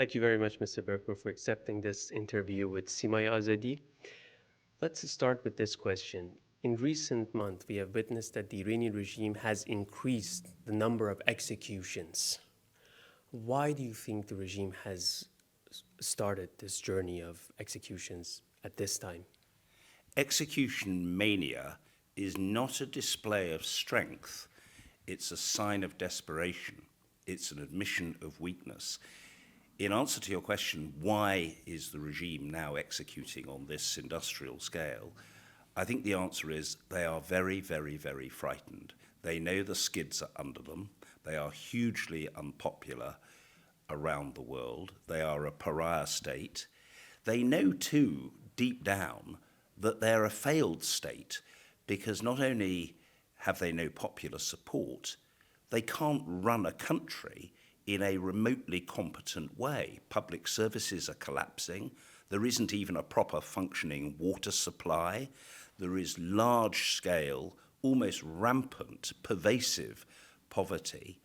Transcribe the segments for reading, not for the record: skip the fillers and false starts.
Thank you very much, Mr. Berko, for accepting this interview with Simai Azadi. Let's start with this question. In recent months, we have witnessed that the Iranian regime has increased the number of executions. Why do you think the regime has started this journey of executions at this time? Execution mania is not a display of strength. It's a sign of desperation. It's an admission of weakness. In answer to your question, why is the regime now executing on this industrial scale? I think the answer is they are very, very, very frightened. They know the skids are under them. They are hugely unpopular around the world. They are a pariah state. They know, too, deep down, that they're a failed state because not only have they no popular support, they can't run a country in a remotely competent way. Public services are collapsing. There isn't even a proper functioning water supply. There is large-scale, almost rampant, pervasive poverty.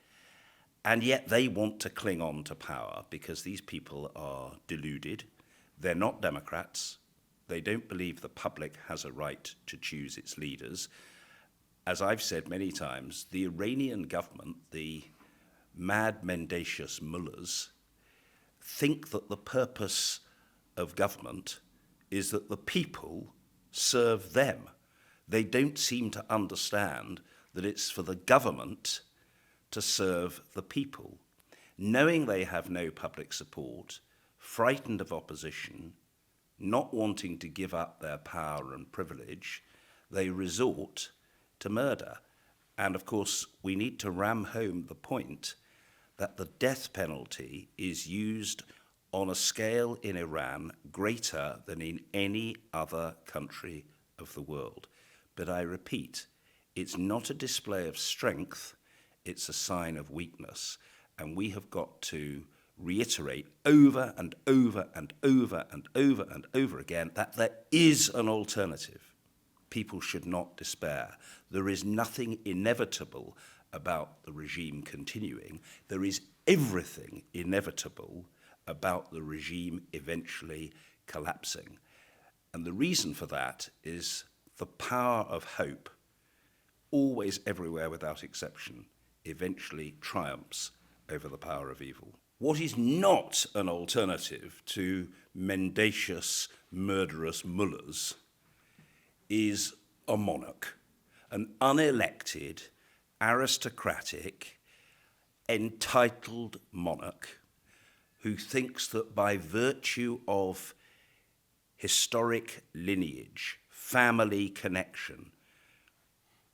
And yet they want to cling on to power because these people are deluded. They're not democrats. They don't believe the public has a right to choose its leaders. As I've said many times, the Iranian government, the mad, mendacious mullahs, think that the purpose of government is that the people serve them. They don't seem to understand that it's for the government to serve the people. Knowing they have no public support, frightened of opposition, not wanting to give up their power and privilege, they resort to murder. And of course, we need to ram home the point that the death penalty is used on a scale in Iran greater than in any other country of the world. But I repeat, it's not a display of strength, it's a sign of weakness. And we have got to reiterate over and over and over and over and over again that there is an alternative. People should not despair. There is nothing inevitable about the regime continuing. There is everything inevitable about the regime eventually collapsing. And the reason for that is the power of hope, always everywhere without exception, eventually triumphs over the power of evil. What is not an alternative to mendacious, murderous mullahs is a monarch, an unelected, aristocratic, entitled monarch who thinks that by virtue of historic lineage, family connection,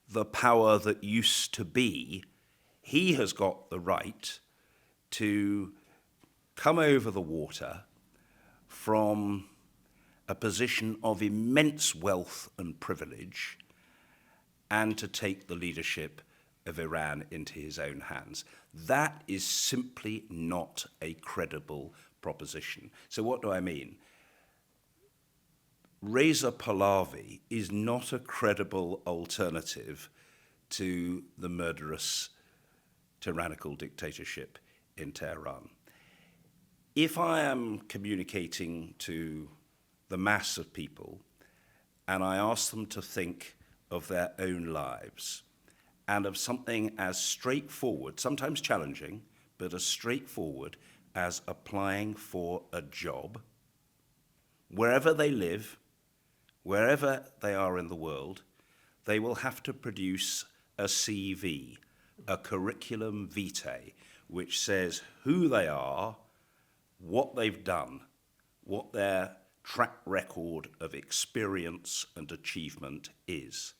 the power that used to be, he has got the right to come over the water from a position of immense wealth and privilege and to take the leadership of Iran into his own hands. That is simply not a credible proposition. So what do I mean? Reza Pahlavi is not a credible alternative to the murderous, tyrannical dictatorship in Tehran. If I am communicating to the mass of people and I ask them to think of their own lives and of something as straightforward, sometimes challenging, but as straightforward as applying for a job, wherever they live, wherever they are in the world, they will have to produce a CV, a curriculum vitae, which says who they are, what they've done, what their track record of experience and achievement is.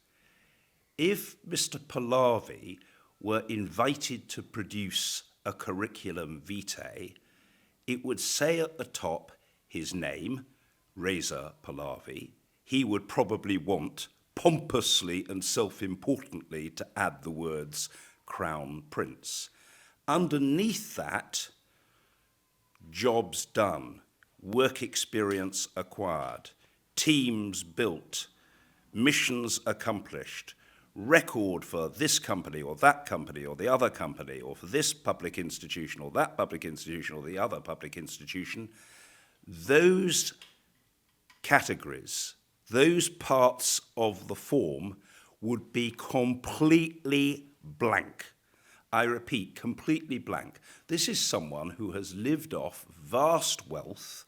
If Mr. Pahlavi were invited to produce a curriculum vitae, it would say at the top his name, Reza Pahlavi. He would probably want, pompously and self-importantly, to add the words Crown Prince. Underneath that, jobs done, work experience acquired, teams built, missions accomplished, record for this company or that company or the other company, or for this public institution or that public institution or the other public institution, those categories, those parts of the form would be completely blank. I repeat, completely blank. This is someone who has lived off vast wealth,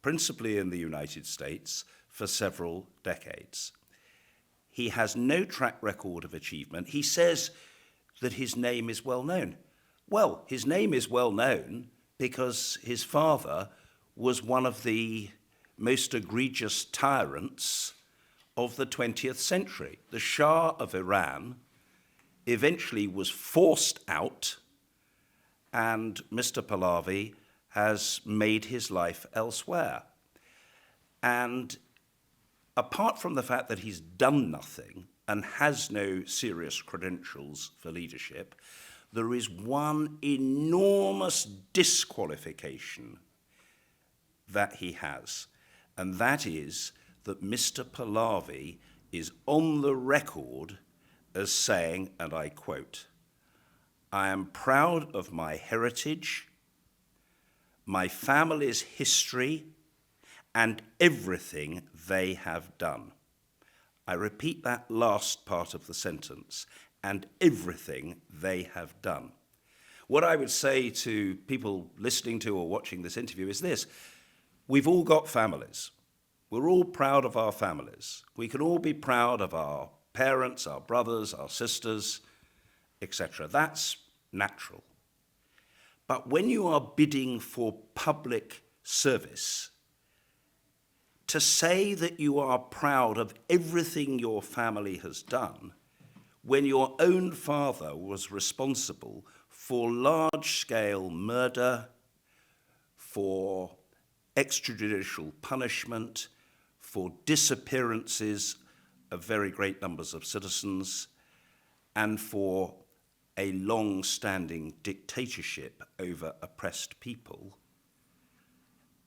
principally in the United States, for several decades. He has no track record of achievement. He says that his name is well known. Well, his name is well known because his father was one of the most egregious tyrants of the 20th century. The Shah of Iran eventually was forced out, and Mr. Pahlavi has made his life elsewhere. And apart from the fact that he's done nothing and has no serious credentials for leadership, there is one enormous disqualification that he has, and that is that Mr. Pahlavi is on the record as saying, and I quote, "I am proud of my heritage, my family's history, and everything they have done." I repeat that last part of the sentence, and everything they have done. What I would say to people listening to or watching this interview is this: we've all got families. We're all proud of our families. We can all be proud of our parents, our brothers, our sisters, etc. That's natural. But when you are bidding for public service, to say that you are proud of everything your family has done when your own father was responsible for large-scale murder, for extrajudicial punishment, for disappearances of very great numbers of citizens, and for a long-standing dictatorship over oppressed people,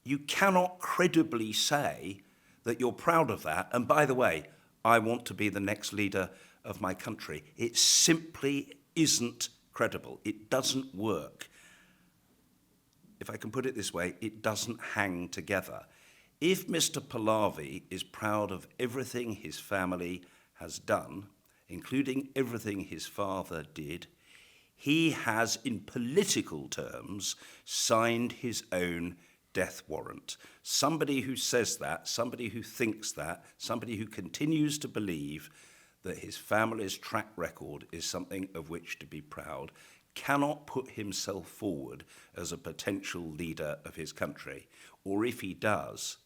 you cannot credibly say that you're proud of that. And by the way, I want to be the next leader of my country. It simply isn't credible. It doesn't work. If I can put it this way, it doesn't hang together. If Mr. Pahlavi is proud of everything his family has done, including everything his father did, he has, in political terms, signed his own death warrant. Somebody who says that, somebody who thinks that, somebody who continues to believe that his family's track record is something of which to be proud, cannot put himself forward as a potential leader of his country. Or if he does,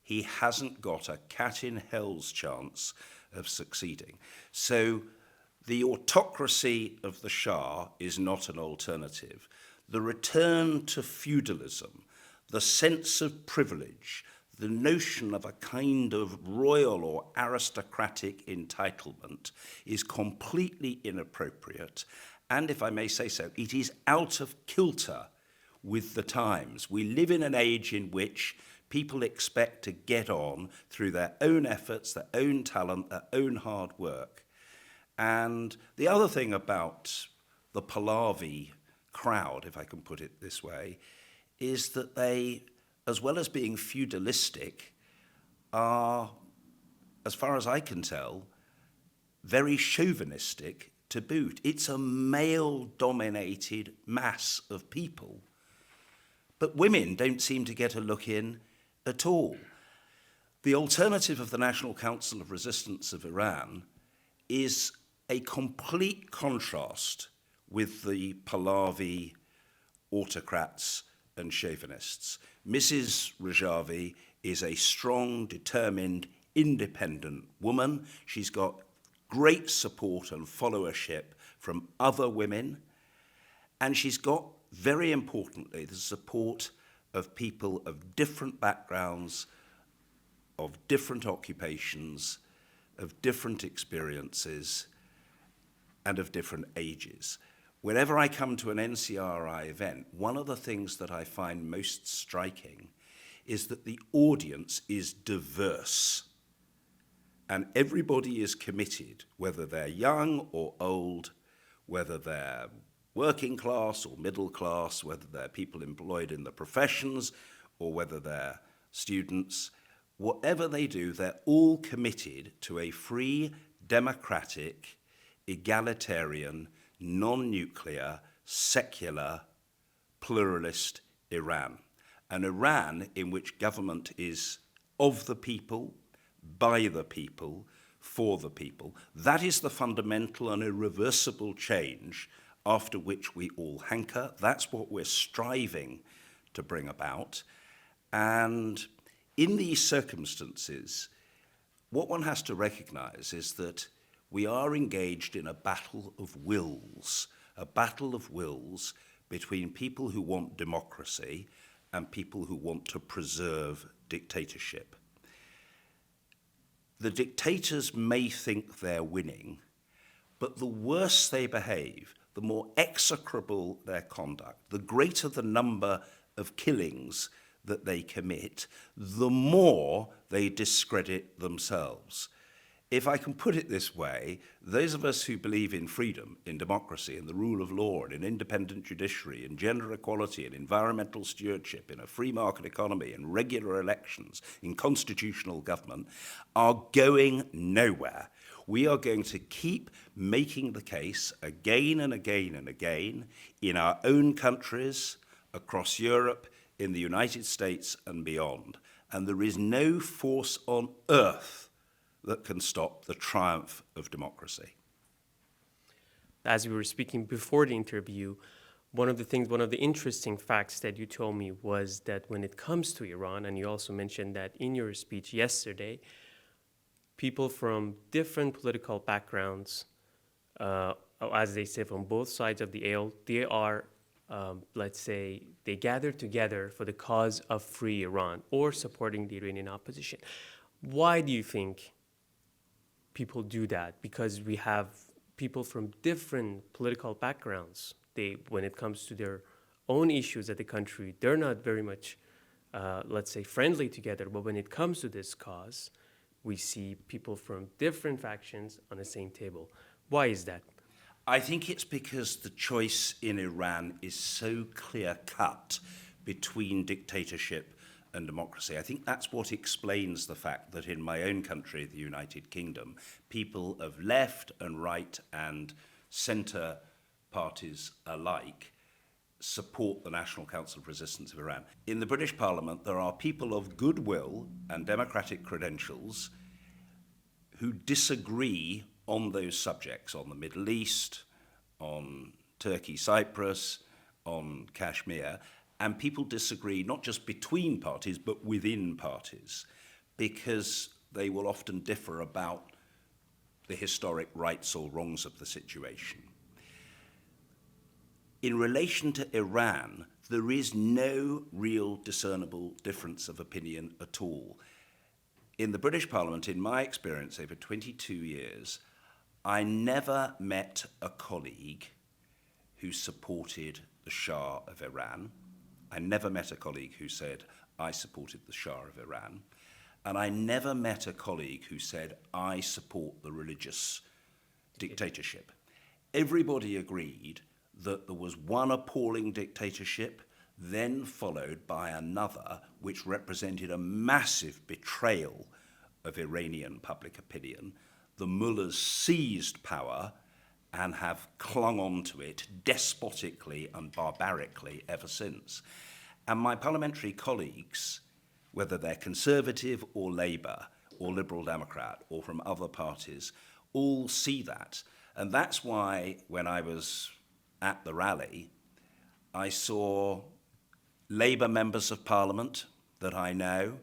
he hasn't got a cat in hell's chance of succeeding. So the autocracy of the Shah is not an alternative. The return to feudalism, the sense of privilege, the notion of a kind of royal or aristocratic entitlement is completely inappropriate. And if I may say so, it is out of kilter with the times. We live in an age in which people expect to get on through their own efforts, their own talent, their own hard work. And the other thing about the Pahlavi crowd, if I can put it this way, is that they, as well as being feudalistic, are, as far as I can tell, very chauvinistic to boot. It's a male-dominated mass of people. But women don't seem to get a look in at all. The alternative of the National Council of Resistance of Iran is a complete contrast with the Pahlavi autocrats and chauvinists. Mrs. Rajavi is a strong, determined, independent woman. She's got great support and followership from other women, and she's got, very importantly, the support of people of different backgrounds, of different occupations, of different experiences, and of different ages. Whenever I come to an NCRI event, one of the things that I find most striking is that the audience is diverse. And everybody is committed, whether they're young or old, whether they're working class or middle class, whether they're people employed in the professions or whether they're students. Whatever they do, they're all committed to a free, democratic, egalitarian, non-nuclear, secular, pluralist Iran. An Iran in which government is of the people, by the people, for the people. That is the fundamental and irreversible change after which we all hanker. That's what we're striving to bring about. And in these circumstances, what one has to recognize is that we are engaged in a battle of wills between people who want democracy and people who want to preserve dictatorship. The dictators may think they're winning, but the worse they behave, the more execrable their conduct, the greater the number of killings that they commit, the more they discredit themselves. If I can put it this way, those of us who believe in freedom, in democracy, in the rule of law, in an independent judiciary, in gender equality, in environmental stewardship, in a free market economy, in regular elections, in constitutional government, are going nowhere. We are going to keep making the case again and again and again in our own countries, across Europe, in the United States and beyond. And there is no force on earth that can stop the triumph of democracy. As we were speaking before the interview, one of the interesting facts that you told me was that when it comes to Iran, and you also mentioned that in your speech yesterday, people from different political backgrounds, as they say, from both sides of the aisle, they are, let's say, they gather together for the cause of free Iran or supporting the Iranian opposition. Why do you think people do that? Because we have people from different political backgrounds. When it comes to their own issues at the country, they're not very much, let's say, friendly together. But when it comes to this cause, we see people from different factions on the same table. Why is that? I think it's because the choice in Iran is so clear-cut between dictatorship and democracy. I think that's what explains the fact that in my own country, the United Kingdom, people of left and right and centre parties alike support the National Council of Resistance of Iran. In the British Parliament, there are people of goodwill and democratic credentials who disagree on those subjects, on the Middle East, on Turkey, Cyprus, on Kashmir, and people disagree not just between parties, but within parties, because they will often differ about the historic rights or wrongs of the situation. In relation to Iran, there is no real discernible difference of opinion at all. In the British Parliament, in my experience over 22 years, I never met a colleague who supported the Shah of Iran. I never met a colleague who said, I supported the Shah of Iran. And I never met a colleague who said, I support the religious dictatorship. Everybody agreed that there was one appalling dictatorship, then followed by another, which represented a massive betrayal of Iranian public opinion. The mullahs seized power and have clung on to it despotically and barbarically ever since. And my parliamentary colleagues, whether they're Conservative or Labour or Liberal Democrat or from other parties, all see that. And that's why when I was at the rally, I saw Labour members of Parliament that I know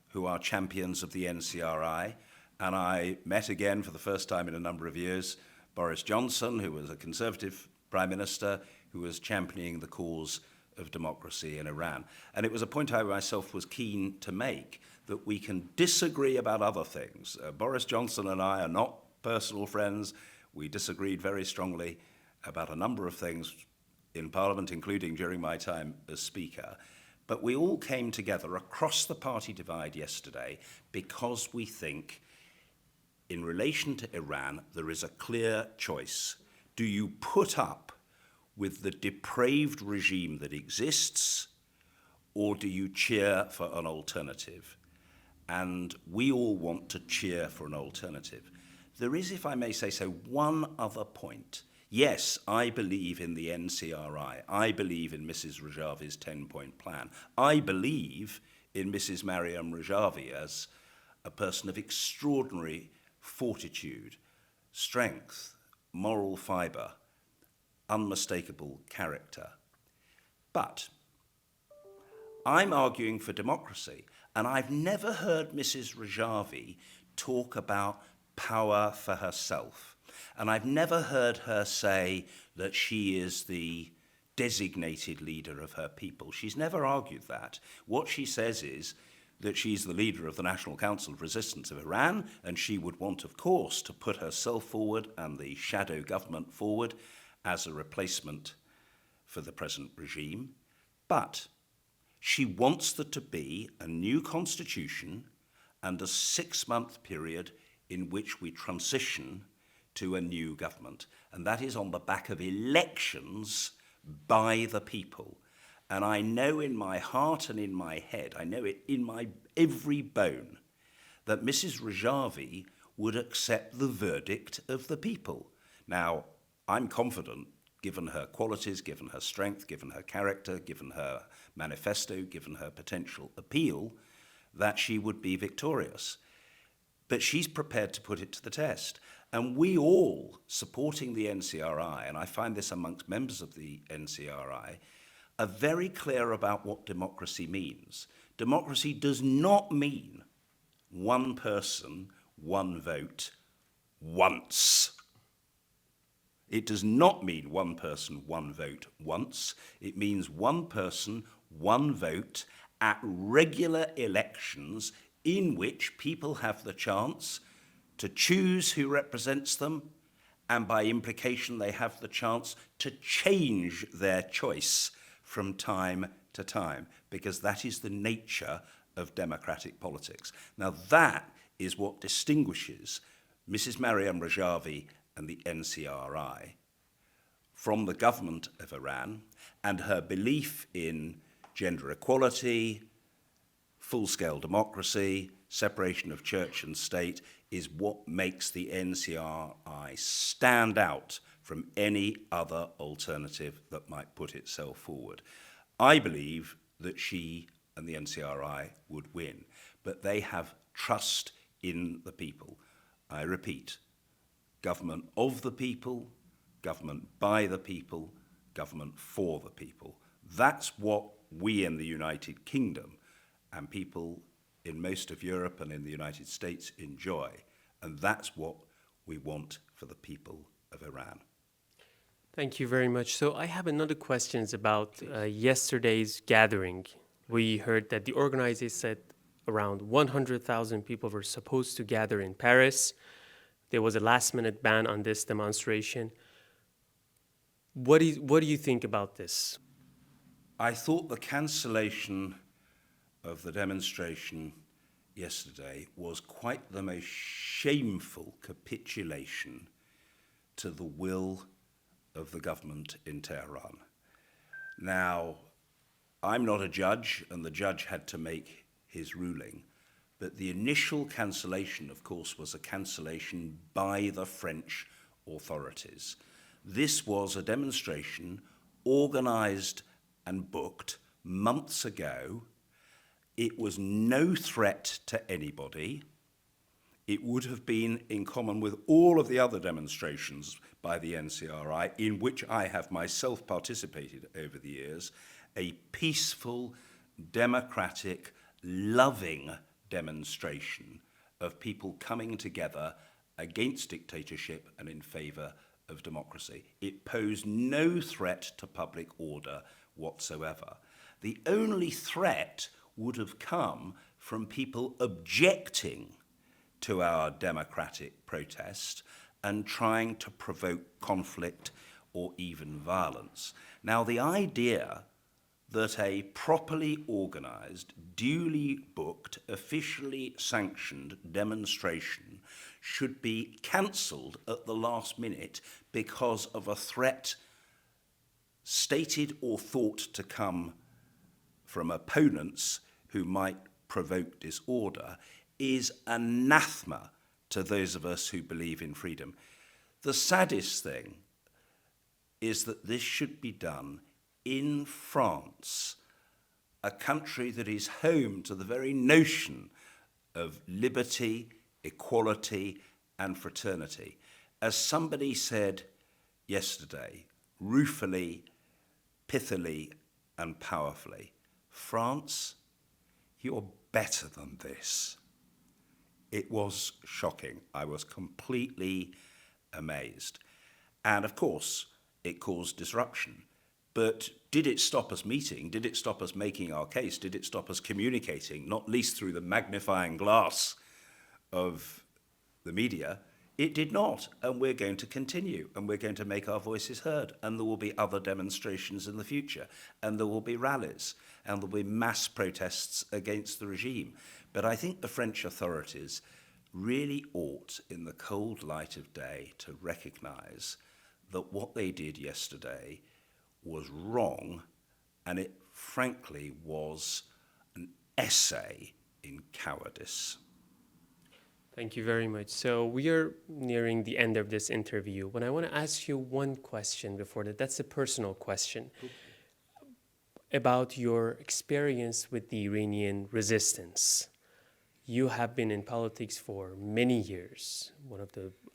who are champions of the NCRI, and I met again for the first time in a number of years Boris Johnson, who was a Conservative Prime Minister, who was championing the cause of democracy in Iran. And it was a point I myself was keen to make, that we can disagree about other things. Boris Johnson and I are not personal friends. We disagreed very strongly about a number of things in Parliament, including during my time as Speaker. But we all came together across the party divide yesterday because we think in relation to Iran, there is a clear choice. Do you put up with the depraved regime that exists, or do you cheer for an alternative? And we all want to cheer for an alternative. There is, if I may say so, one other point. Yes, I believe in the NCRI. I believe in Mrs. Rajavi's 10-point plan. I believe in Mrs. Mariam Rajavi as a person of extraordinary fortitude, strength, moral fibre, unmistakable character. But I'm arguing for democracy, and I've never heard Mrs. Rajavi talk about power for herself. And I've never heard her say that she is the designated leader of her people. She's never argued that. What she says is that she's the leader of the National Council of Resistance of Iran, and she would want, of course, to put herself forward and the shadow government forward as a replacement for the present regime. But she wants there to be a new constitution and a 6-month period in which we transition to a new government. And that is on the back of elections by the people. And I know in my heart and in my head, I know it in my every bone, that Mrs. Rajavi would accept the verdict of the people. Now, I'm confident, given her qualities, given her strength, given her character, given her manifesto, given her potential appeal, that she would be victorious. But she's prepared to put it to the test. And we all, supporting the NCRI, and I find this amongst members of the NCRI, are very clear about what democracy means. Democracy does not mean one person, one vote, once. It does not mean one person, one vote, once. It means one person, one vote at regular elections in which people have the chance to choose who represents them, and by implication they have the chance to change their choice from time to time, because that is the nature of democratic politics. Now that is what distinguishes Mrs. Mariam Rajavi and the NCRI from the government of Iran, and her belief in gender equality, full-scale democracy, separation of church and state is what makes the NCRI stand out from any other alternative that might put itself forward. I believe that she and the NCRI would win, but they have trust in the people. I repeat, government of the people, government by the people, government for the people. That's what we in the United Kingdom and people in most of Europe and in the United States enjoy. And that's what we want for the people of Iran. Thank you very much. So I have another question about yesterday's gathering. We heard that the organizers said around 100,000 people were supposed to gather in Paris. There was a last-minute ban on this demonstration. What do you think about this? I thought the cancellation of the demonstration yesterday was quite the most shameful capitulation to the will of the government in Tehran. Now, I'm not a judge, and the judge had to make his ruling, but the initial cancellation, of course, was a cancellation by the French authorities. This was a demonstration organized and booked months ago. It was no threat to anybody. It would have been, in common with all of the other demonstrations by the NCRI, in which I have myself participated over the years, a peaceful, democratic, loving demonstration of people coming together against dictatorship and in favor of democracy. It posed no threat to public order whatsoever. The only threat would have come from people objecting to our democratic protest and trying to provoke conflict or even violence. Now, the idea that a properly organized, duly booked, officially sanctioned demonstration should be cancelled at the last minute because of a threat stated or thought to come from opponents who might provoke disorder is anathema to those of us who believe in freedom. The saddest thing is that this should be done in France, a country that is home to the very notion of liberty, equality, and fraternity. As somebody said yesterday, ruefully, pithily, and powerfully, France, you're better than this. It was shocking. I was completely amazed. And of course, it caused disruption. But did it stop us meeting? Did it stop us making our case? Did it stop us communicating, not least through the magnifying glass of the media? It did not, and we're going to continue, and we're going to make our voices heard, and there will be other demonstrations in the future, and there will be rallies, and there will be mass protests against the regime. But I think the French authorities really ought, in the cold light of day, to recognize that what they did yesterday was wrong, and it frankly was an essay in cowardice. Thank you very much. So we are nearing the end of this interview. But I want to ask you one question before that. That's a personal question about your experience with the Iranian resistance. You have been in politics for many years.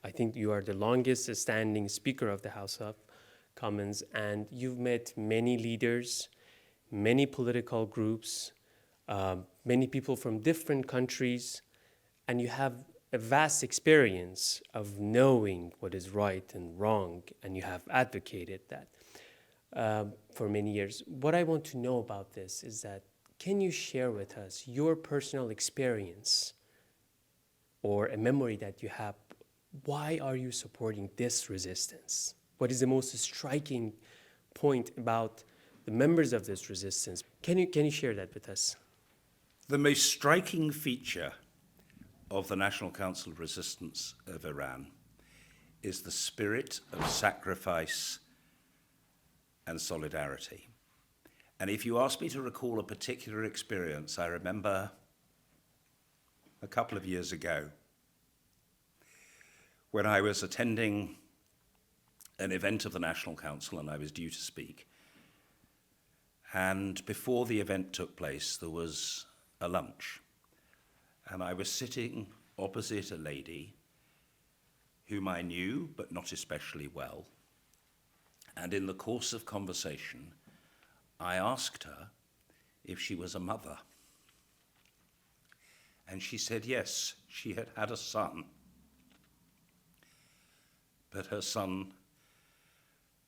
I think you are the longest standing Speaker of the House of Commons, and you've met many leaders, many political groups, many people from different countries, and you have a vast experience of knowing what is right and wrong, and you have advocated that for many years. What I want to know about this is that, can you share with us your personal experience or a memory that you have? Why are you supporting this resistance? What is the most striking point about the members of this resistance? Can you share that with us? The most striking feature of the National Council of Resistance of Iran is the spirit of sacrifice and solidarity. And if you ask me to recall a particular experience, I remember a couple of years ago when I was attending an event of the National Council and I was due to speak. And before the event took place, there was a lunch. And I was sitting opposite a lady whom I knew, but not especially well. And in the course of conversation, I asked her if she was a mother. And she said yes, she had had a son. But her son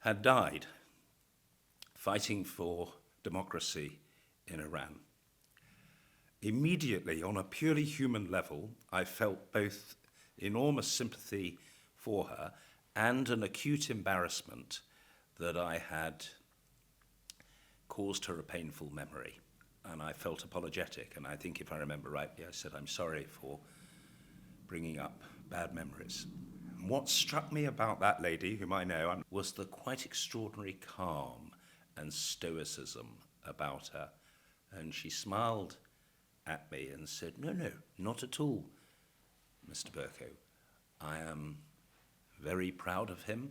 had died fighting for democracy in Iran. Immediately, on a purely human level, I felt both enormous sympathy for her and an acute embarrassment that I had caused her a painful memory. And I felt apologetic, and I think if I remember rightly, I said, I'm sorry for bringing up bad memories. And what struck me about that lady, whom I know, was the quite extraordinary calm and stoicism about her. And she smiled at me and said, no, not at all, Mr. Berko. I am very proud of him,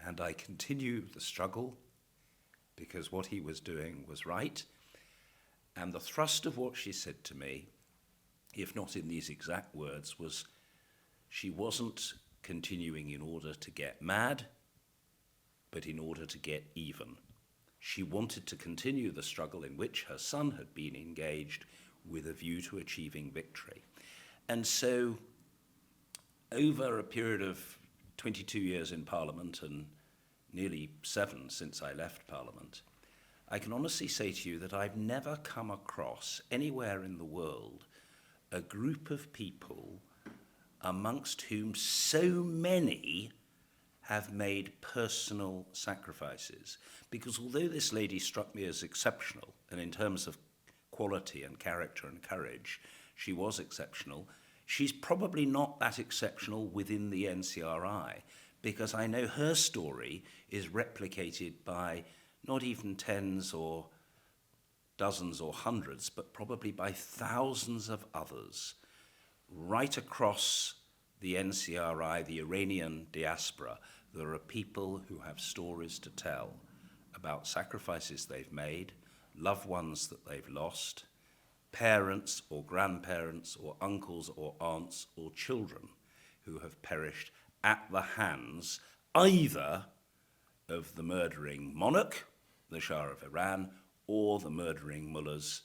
and I continue the struggle because what he was doing was right. And the thrust of what she said to me, if not in these exact words, was she wasn't continuing in order to get mad, but in order to get even. She wanted to continue the struggle in which her son had been engaged with a view to achieving victory. And so, over a period of 22 years in Parliament and nearly 7 since I left Parliament, I can honestly say to you that I've never come across anywhere in the world a group of people amongst whom so many have made personal sacrifices. Because although this lady struck me as exceptional, and in terms of quality and character and courage, she was exceptional, she's probably not that exceptional within the NCRI, because I know her story is replicated by not even tens or dozens or hundreds, but probably by thousands of others right across the NCRI, the Iranian diaspora. There are people who have stories to tell about sacrifices they've made, loved ones that they've lost, parents or grandparents or uncles or aunts or children who have perished at the hands either of the murdering monarch, the Shah of Iran, or the murdering mullahs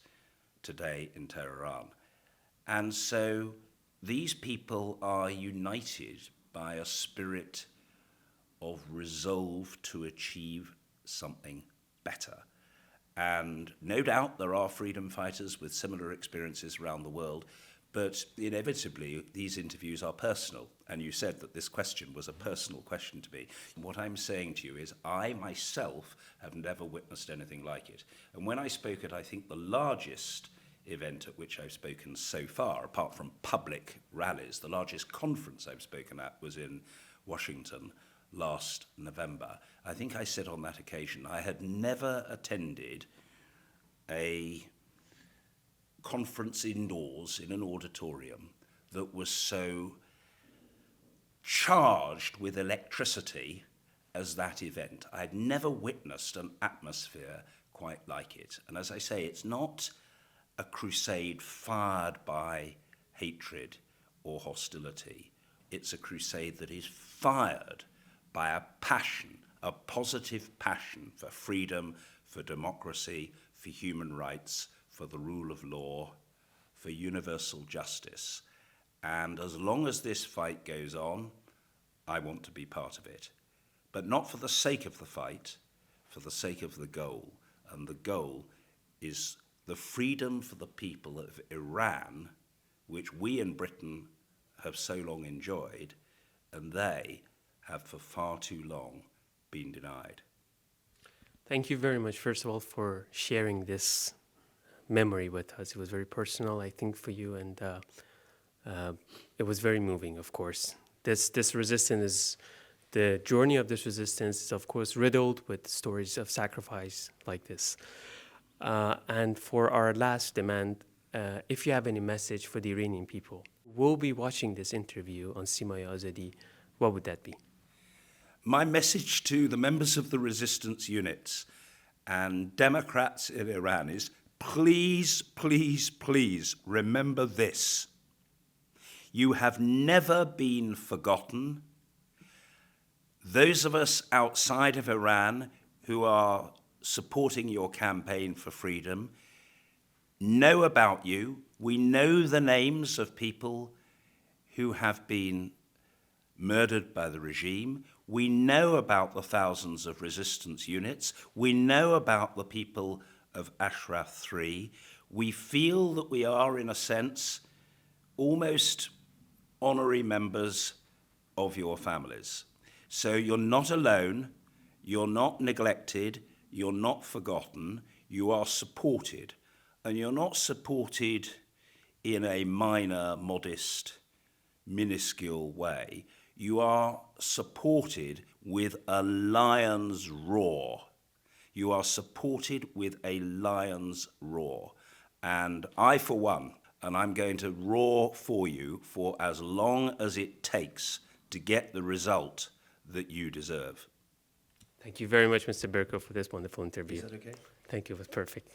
today in Tehran. And so these people are united by a spirit of resolve to achieve something better. And no doubt there are freedom fighters with similar experiences around the world, but inevitably these interviews are personal. And you said that this question was a personal question to me. What I'm saying to you is I myself have never witnessed anything like it. And when I spoke at, I think, the largest event at which I've spoken so far, apart from public rallies, the largest conference I've spoken at was in Washington last November. I think I said on that occasion I had never attended a conference indoors in an auditorium that was so charged with electricity as that event. I had never witnessed an atmosphere quite like it. And as I say, it's not a crusade fired by hatred or hostility. It's a crusade that is fired by a passion, a positive passion for freedom, for democracy, for human rights, for the rule of law, for universal justice. And as long as this fight goes on, I want to be part of it. But not for the sake of the fight, for the sake of the goal. And the goal is the freedom for the people of Iran, which we in Britain have so long enjoyed, and they have for far too long been denied. Thank you very much, first of all, for sharing this memory with us. It was very personal, I think, for you, and it was very moving, of course. This resistance is, the journey of this resistance is, of course, riddled with stories of sacrifice like this. And for our last demand, if you have any message for the Iranian people who will be watching this interview on Simay Azadi, what would that be? My message to the members of the resistance units and Democrats in Iran is, please, please, please remember this. You have never been forgotten. Those of us outside of Iran who are supporting your campaign for freedom know about you. We know the names of people who have been murdered by the regime. We know about the thousands of resistance units. We know about the people of Ashraf 3. We feel that we are, in a sense, almost honorary members of your families. So you're not alone, you're not neglected, you're not forgotten, you are supported. And you're not supported in a minor, modest, minuscule way. You are supported with a lion's roar. You are supported with a lion's roar. And I, for one, and I'm going to roar for you for as long as it takes to get the result that you deserve. Thank you very much, Mr. Berko, for this wonderful interview. Is that okay? Thank you, it was perfect.